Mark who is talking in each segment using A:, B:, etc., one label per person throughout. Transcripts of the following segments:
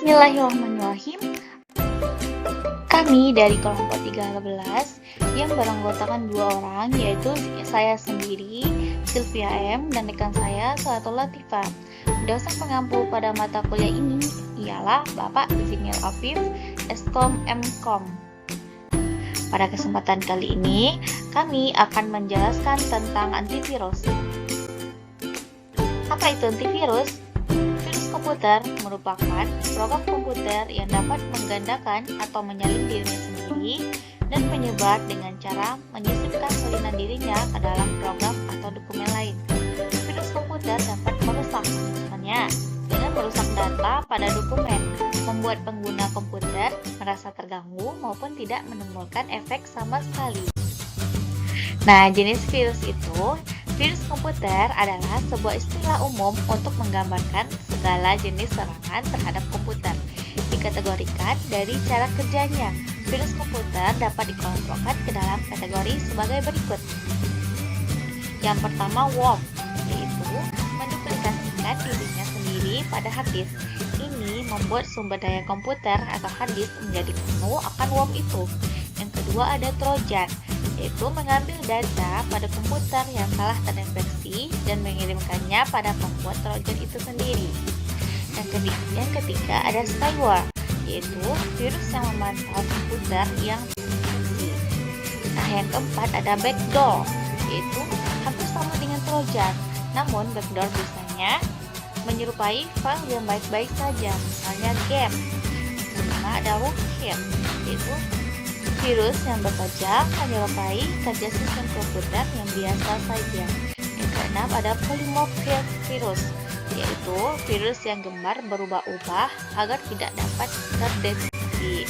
A: Bismillahirrahmanirrahim. Kami dari kelompok 13 yang beranggotakan 2 orang, yaitu saya sendiri, Sylvia M, dan rekan saya, Salatul Latifah. Dosen pengampu pada mata kuliah ini ialah Bapak Zimil Afif, Eskom Mkom. Pada kesempatan kali ini, kami akan menjelaskan tentang antivirus. Apa itu antivirus? Virus komputer merupakan program komputer yang dapat menggandakan atau menyalin dirinya sendiri dan menyebar dengan cara menyisipkan salinan dirinya ke dalam program atau dokumen lain. Virus komputer dapat merusak, misalnya dengan merusak data pada dokumen, membuat pengguna komputer merasa terganggu maupun tidak menimbulkan efek sama sekali. Nah, jenis virus itu, virus komputer adalah sebuah istilah umum untuk menggambarkan segala jenis serangan terhadap komputer. Dikategorikan dari cara kerjanya, virus komputer dapat dikelompokkan ke dalam kategori sebagai berikut. Yang pertama, worm, yaitu menduplikasikan dirinya sendiri pada hard disk. Ini membuat sumber daya komputer atau hard disk menjadi penuh akan worm itu. Yang kedua, ada trojan, yaitu mengambil data pada komputer yang telah terinfeksi dan mengirimkannya pada pembuat trojan itu sendiri. Yang ketiga ada spyware, yaitu virus yang memantau komputer yang terinfeksi. Nah, yang keempat ada backdoor, yaitu hampir sama dengan trojan, namun backdoor biasanya menyerupai file yang baik-baik saja, misalnya game. Yang kelima ada rootkit, yaitu virus yang bekerja menyerupai kerja sistem komputer yang biasa saja. Yang keenam ada polymorphic virus, yaitu virus yang gemar berubah-ubah agar tidak dapat terdeteksi.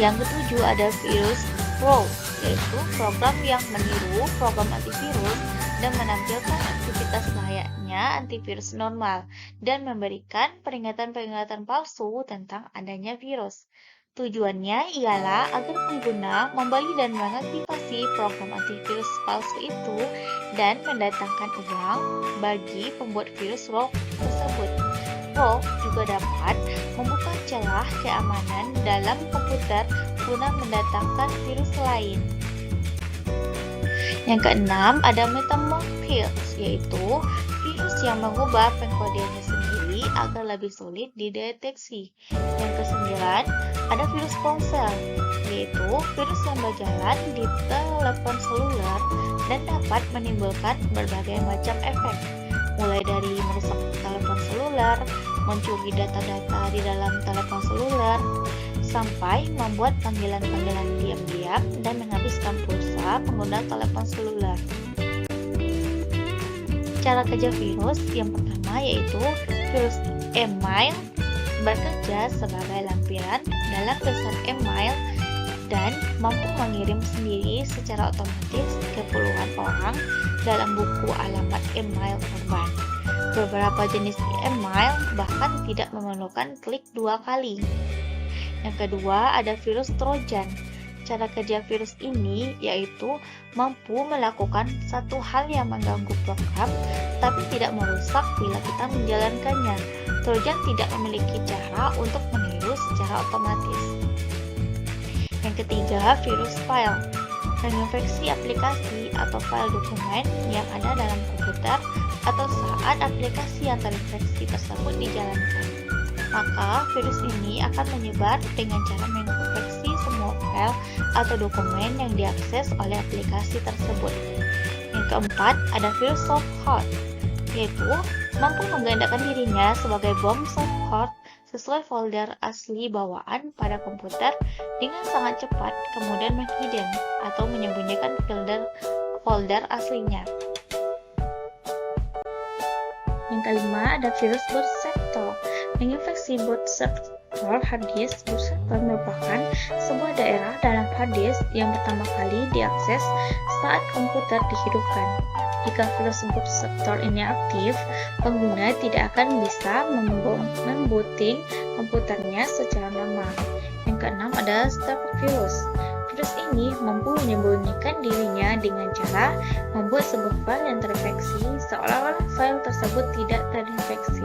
A: Yang ketujuh ada virus root, yaitu program yang meniru program antivirus dan menampilkan aktivitas layaknya antivirus normal dan memberikan peringatan-peringatan palsu tentang adanya virus. Tujuannya ialah agar pengguna membeli dan mengaktifasi program antivirus palsu itu dan mendatangkan uang bagi pembuat virus root tersebut. Root juga dapat membuka celah keamanan dalam komputer guna mendatangkan virus lain. Yang keenam ada metamorphic, yaitu virus yang mengubah pengkodeannya sendiri agar lebih sulit dideteksi. Yang kesembilan ada virus ponsel, yaitu virus yang berjalan di telepon seluler dan dapat menimbulkan berbagai macam efek, mulai dari merusak telepon seluler, mencuri data-data di dalam telepon seluler, sampai membuat panggilan-panggilan diam-diam dan menghabiskan pulsa pengguna telepon seluler. Cara kerja virus yang pertama yaitu virus email bekerja sebagai lampiran dalam pesan email dan mampu mengirim sendiri secara otomatis ke puluhan orang dalam buku alamat email korban. Beberapa jenis email bahkan tidak memerlukan klik 2 kali. Yang kedua ada virus trojan. Cara kerja virus ini yaitu mampu melakukan satu hal yang mengganggu program tapi tidak merusak bila kita menjalankannya. Trojan tidak memiliki cara untuk meniru secara otomatis. Yang ketiga, virus file. Menginfeksi aplikasi atau file dokumen yang ada dalam komputer atau saat aplikasi yang terinfeksi tersebut dijalankan. Maka virus ini akan menyebar dengan cara menginfeksi semua file atau dokumen yang diakses oleh aplikasi tersebut. Yang keempat, ada virus soft hot, yaitu mampu menggandakan dirinya sebagai bom soft hot sesuai folder asli bawaan pada komputer dengan sangat cepat, kemudian menghidden atau menyembunyikan folder aslinya. Yang kelima ada virus boot sector. Menginfeksi boot sector hard disk. Boot sector merupakan sebuah daerah dalam hard disk yang pertama kali diakses saat komputer dihidupkan. Jika virus boot sector ini aktif, pengguna tidak akan bisa membooting komputernya secara normal. Yang keenam ada stealth virus. Virus ini mampu menyembunyikan dirinya dengan cara membuat sebuah file yang terinfeksi seolah-olah file tersebut tidak terinfeksi.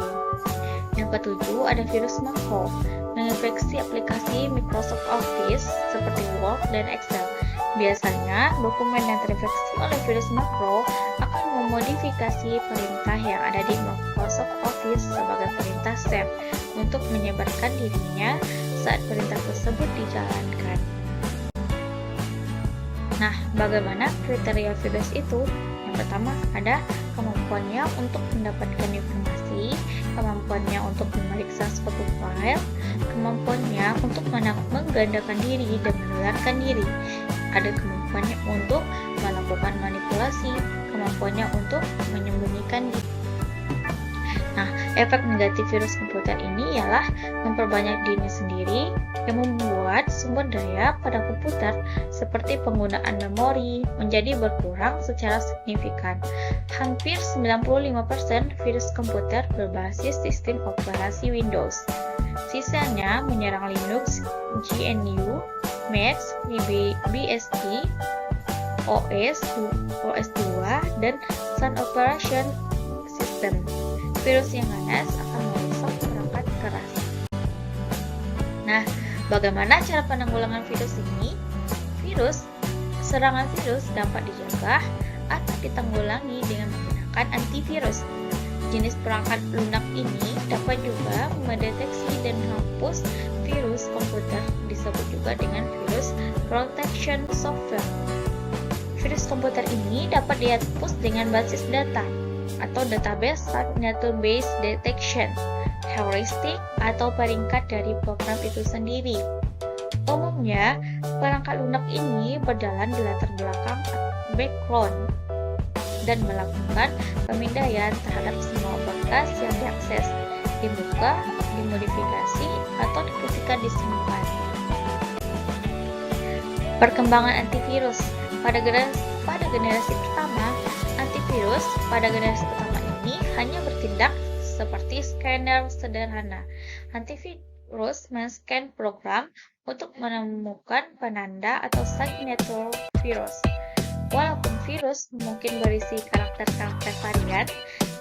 A: Yang Yang ketujuh, ada virus makro, menginfeksi aplikasi Microsoft Office seperti Word dan Excel. Biasanya, dokumen yang terinfeksi oleh virus makro akan memodifikasi perintah yang ada di Microsoft Office sebagai perintah save untuk menyebarkan dirinya saat perintah tersebut dijalankan. Nah, bagaimana kriteria virus itu? Yang pertama, ada kemampuannya untuk mendapatkan informasi, kemampuannya untuk memeriksa suatu file, kemampuannya untuk menggandakan diri dan menularkan diri, ada kemampuannya untuk melakukan manipulasi, kemampuannya untuk menyembunyikan diri. Nah, efek negatif virus komputer ini ialah memperbanyak diri sendiri yang membuat sumber daya pada komputer seperti penggunaan memori menjadi berkurang secara signifikan. Hampir 95% virus komputer berbasis sistem operasi Windows. Sisanya menyerang Linux, GNU, Mac, BSD, OS2, dan Sun Operation System. Virus yang ganas akan merusak perangkat keras. Nah, bagaimana cara penanggulangan virus ini? Serangan virus dapat dicegah atau ditanggulangi dengan menggunakan antivirus. Jenis perangkat lunak ini dapat juga mendeteksi dan menghapus virus komputer, disebut juga dengan virus protection software. Virus komputer ini dapat dihapus dengan basis data atau database signature based detection, heuristik atau peringkat dari program itu sendiri. Umumnya, perangkat lunak ini berjalan di latar belakang background dan melakukan pemindaian terhadap semua berkas yang diakses, dibuka, dimodifikasi, atau diketikkan di simpan. Perkembangan antivirus pada generasi pertama, antivirus pada generasi pertama ini hanya bertindak seperti scanner sederhana. Antivirus men-scan program untuk menemukan penanda atau signature virus. Walaupun virus mungkin berisi karakter-karakter varian,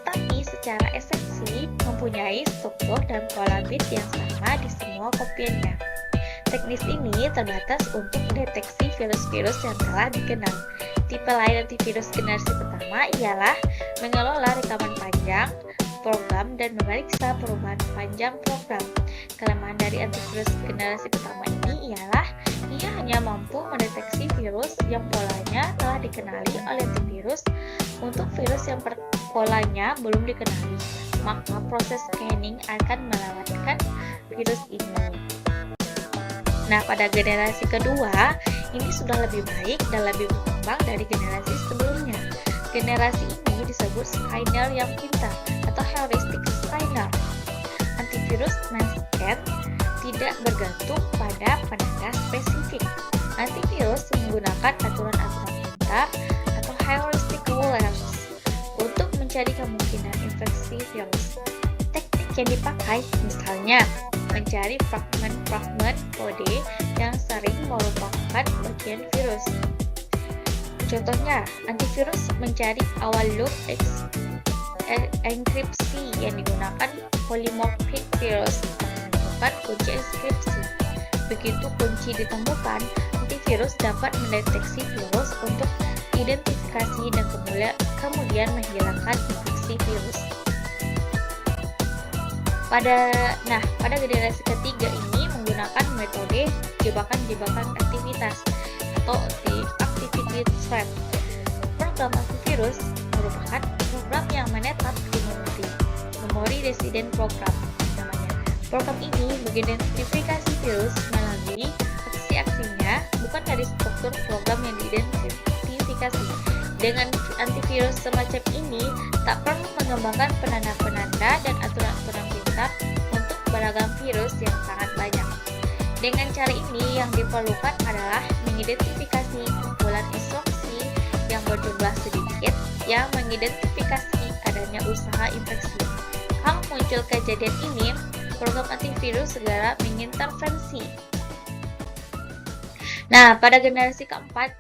A: tapi secara esensi mempunyai struktur dan pola bit yang sama di semua kopiannya. Teknis ini terbatas untuk mendeteksi virus-virus yang telah dikenal. Tipe lain antivirus generasi pertama ialah mengelola rekaman panjang program dan memeriksa perubahan panjang program. Kelemahan dari antivirus generasi pertama ini ialah ia hanya mampu mendeteksi virus yang polanya telah dikenali oleh antivirus. Untuk virus yang polanya belum dikenali, maka proses scanning akan melewatkan virus ini. Nah, pada generasi kedua, ini sudah lebih baik dan lebih berkembang dari generasi sebelumnya. Generasi ini disebut scanner yang pintar atau heuristic scanner. Antivirus men-scan tidak bergantung pada penanda spesifik. Antivirus menggunakan aturan-aturan pintar atau heuristic rules untuk mencari kemungkinan infeksi virus. Teknik yang dipakai misalnya mencari fragmen-fragmen kode yang sering merupakan bagian virus. Contohnya, antivirus mencari awal loop enkripsi yang digunakan polymorphic virus untuk menemukan kunci enkripsi. Begitu kunci ditemukan, antivirus dapat mendeteksi virus untuk identifikasi dan kemudian menghilangkan infeksi virus. Pada generasi ketiga ini menggunakan metode jebakan-jebakan aktivitas atau activity trap. Program antivirus merupakan program yang menetap di memori resident program namanya. Program ini mengidentifikasi virus melalui aksi-aksinya, bukan dari struktur program yang diidentifikasi. Dengan antivirus semacam ini, tak perlu mengembangkan penanda-penanda dan aturan-aturan pintar untuk beragam virus yang sangat banyak. Dengan cara ini, yang diperlukan adalah mengidentifikasi kumpulan instruksi yang berjumlah sedikit yang mengidentifikasi adanya usaha infeksi. Kalau muncul kejadian ini, program antivirus segera mengintervensi. Nah, pada generasi keempat,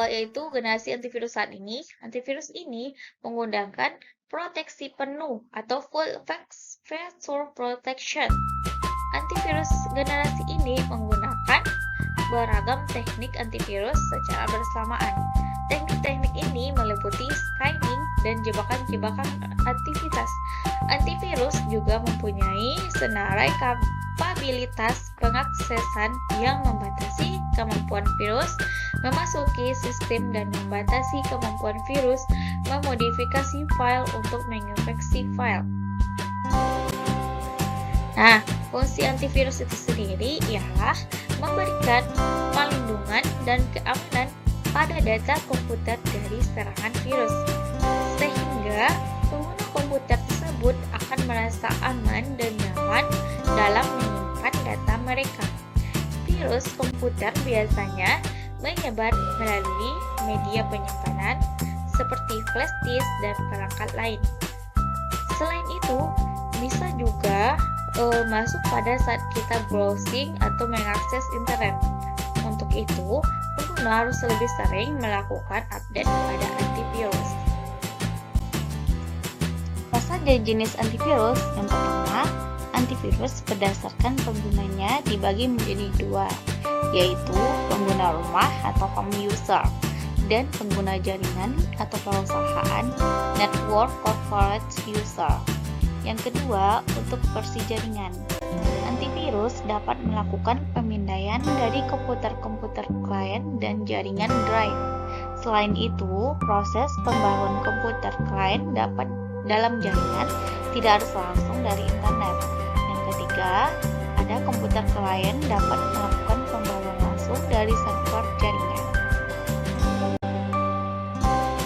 A: yaitu generasi antivirus saat ini, antivirus ini menggunakan proteksi penuh atau full feature protection. Antivirus generasi ini menggunakan beragam teknik antivirus secara bersamaan. Teknik-teknik ini meliputi scanning dan jebakan-jebakan aktivitas. Antivirus juga mempunyai senarai kapabilitas pengaksesan yang membatasi kemampuan virus memasuki sistem dan membatasi kemampuan virus memodifikasi file untuk menginfeksi file. Nah, fungsi antivirus itu sendiri ialah memberikan perlindungan dan keamanan pada data komputer dari serangan virus, sehingga pengguna komputer tersebut akan merasa aman dan nyaman dalam menyimpan data mereka. Virus komputer biasanya menyebar melalui media penyimpanan seperti flash disk dan perangkat lain. Selain itu, bisa juga masuk pada saat kita browsing atau mengakses internet. Untuk itu, pengguna harus lebih sering melakukan update pada antivirus. Rasa dan jenis antivirus. Yang pertama, antivirus berdasarkan penggunanya dibagi menjadi dua, yaitu pengguna rumah atau home user dan pengguna jaringan atau perusahaan network corporate user. Yang kedua, untuk versi jaringan. Antivirus dapat melakukan pemindaian dari komputer-komputer klien dan jaringan drive. Selain itu, proses pembaruan komputer klien dapat dalam jaringan tidak harus langsung dari internet. Yang ketiga, ada komputer klien dapat melakukan pembaruan langsung dari server jaringan.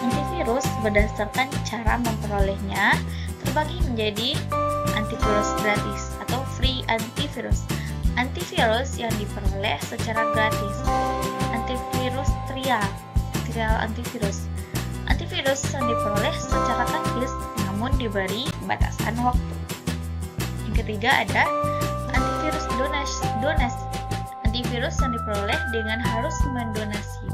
A: Antivirus berdasarkan cara memperolehnya terbagi menjadi antivirus gratis atau free antivirus. Antivirus yang diperoleh secara gratis. Antivirus trial antivirus. Antivirus yang diperoleh secara gratis namun diberi batasan waktu. Yang ketiga ada antivirus donasi. Antivirus yang diperoleh dengan harus mendonasi.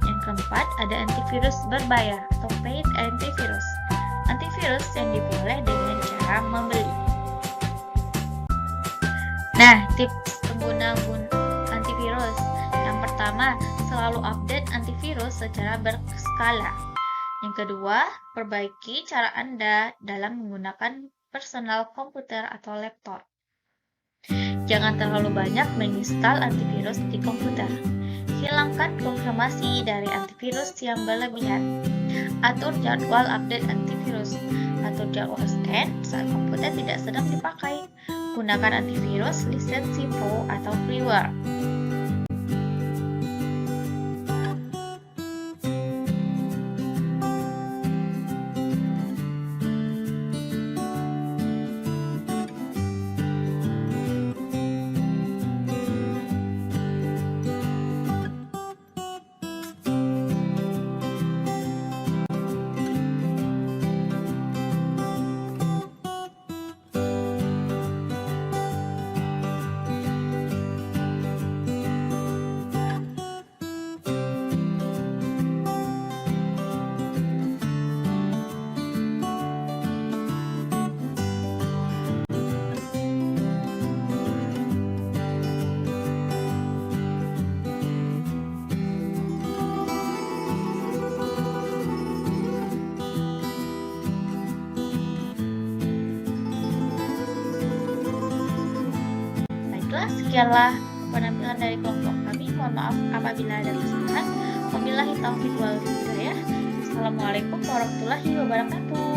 A: Yang keempat ada antivirus berbayar atau paid antivirus. Antivirus yang diperoleh dengan cara membeli. Nah, tips pengguna antivirus. Yang pertama, selalu update antivirus secara berskala. Yang kedua, perbaiki cara Anda dalam menggunakan personal komputer atau laptop. Jangan terlalu banyak menginstal antivirus di komputer. Hilangkan konfirmasi dari antivirus yang berlebihan. Atur jadwal update antivirus. Atur jadwal scan saat komputer tidak sedang dipakai. Gunakan antivirus lisensi Pro atau freeware. Sekianlah penampilan dari kelompok kami. Mohon maaf apabila ada kesalahan. Wabillahi taufiq wal hidayah. Assalamualaikum warahmatullahi wabarakatuh.